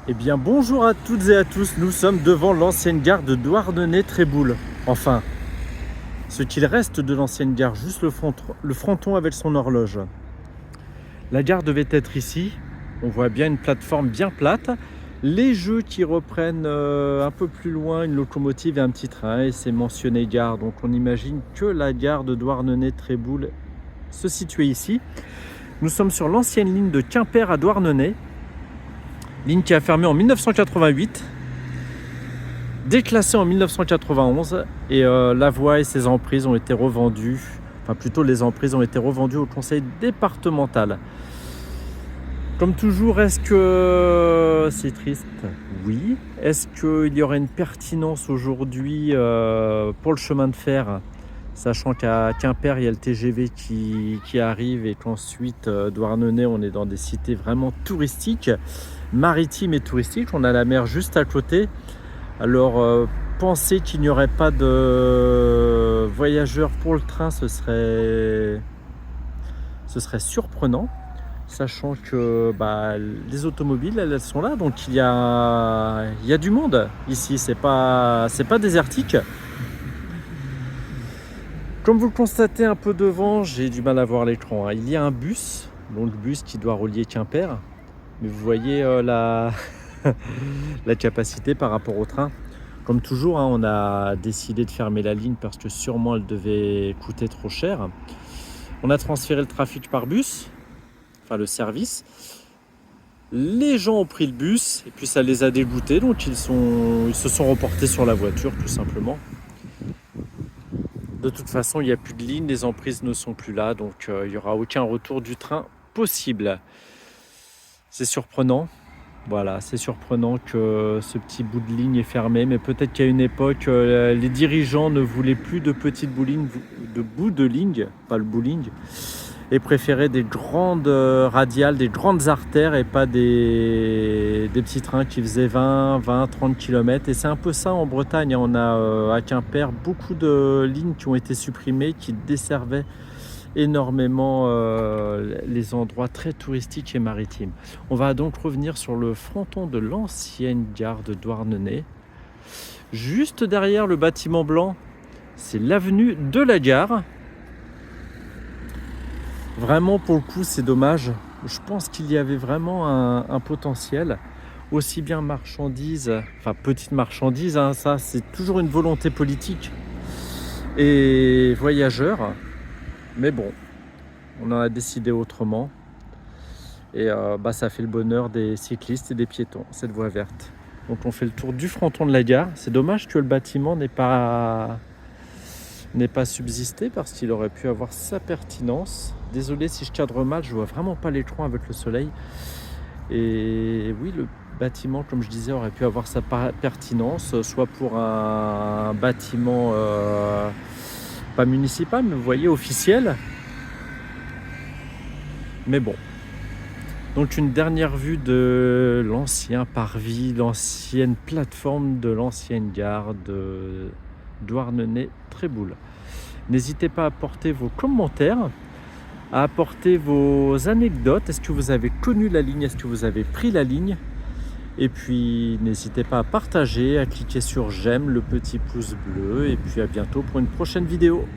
Eh bien bonjour à toutes et à tous, nous sommes devant l'ancienne gare de Douarnenez-Tréboul. Enfin, ce qu'il reste de l'ancienne gare, juste le fronton avec son horloge. La gare devait être ici, on voit bien une plateforme bien plate. Les jeux qui reprennent un peu plus loin une locomotive et un petit train, et c'est mentionné gare, donc on imagine que la gare de Douarnenez-Tréboul se situait ici. Nous sommes sur l'ancienne ligne de Quimper à Douarnenez. Ligne qui a fermé en 1988, déclassée en 1991, et la voie et ses emprises ont été revendues, enfin plutôt les emprises ont été revendues au conseil départemental. Comme toujours, est-ce que c'est triste? Oui. Est-ce qu'il y aurait une pertinence aujourd'hui pour le chemin de fer, sachant qu'à Quimper, il y a le TGV qui arrive et qu'ensuite, Douarnenez, on est dans des cités vraiment touristiques, maritimes et touristiques. On a la mer juste à côté. Alors, penser qu'il n'y aurait pas de voyageurs pour le train, ce serait surprenant. Sachant que les automobiles, elles sont là, donc il y a du monde ici, c'est pas désertique. Comme vous le constatez un peu devant, j'ai du mal à voir l'écran. Il y a un bus, donc le bus qui doit relier Quimper, mais vous voyez la capacité par rapport au train. Comme toujours, on a décidé de fermer la ligne parce que sûrement elle devait coûter trop cher. On a transféré le trafic par bus, enfin le service. Les gens ont pris le bus et puis ça les a dégoûtés, donc ils se sont reportés sur la voiture tout simplement. De toute façon, il n'y a plus de ligne, les emprises ne sont plus là, donc il n'y aura aucun retour du train possible. C'est surprenant. Voilà, c'est surprenant que ce petit bout de ligne est fermé, mais peut-être qu'à une époque, les dirigeants ne voulaient plus de petites bouts de ligne, pas le bowling, et préféraient des grandes radiales, des grandes artères et pas des petits trains qui faisaient 20, 30 km. Et c'est un peu ça en Bretagne. On a à Quimper beaucoup de lignes qui ont été supprimées, qui desservaient énormément les endroits très touristiques et maritimes. On va donc revenir sur le fronton de l'ancienne gare de Douarnenez. Juste derrière le bâtiment blanc, c'est l'avenue de la gare. Vraiment, pour le coup, c'est dommage. Je pense qu'il y avait vraiment un potentiel, aussi bien marchandises, enfin petites marchandises, ça c'est toujours une volonté politique, et voyageurs. Mais bon, on en a décidé autrement. Et ça fait le bonheur des cyclistes et des piétons, cette voie verte. Donc on fait le tour du fronton de la gare. C'est dommage que le bâtiment n'ait pas subsisté parce qu'il aurait pu avoir sa pertinence. Désolé si je cadre mal, je vois vraiment pas l'écran avec le soleil. Et oui, le bâtiment, comme je disais, aurait pu avoir sa pertinence, soit pour un bâtiment pas municipal, mais vous voyez, officiel. Mais bon. Donc une dernière vue de l'ancien parvis, l'ancienne plateforme de l'ancienne gare de Douarnenez-Tréboul. N'hésitez pas à apporter vos commentaires, à apporter vos anecdotes. Est-ce que vous avez connu la ligne? Est-ce que vous avez pris la ligne? Et puis n'hésitez pas à partager, à cliquer sur j'aime, le petit pouce bleu. Et puis à bientôt pour une prochaine vidéo.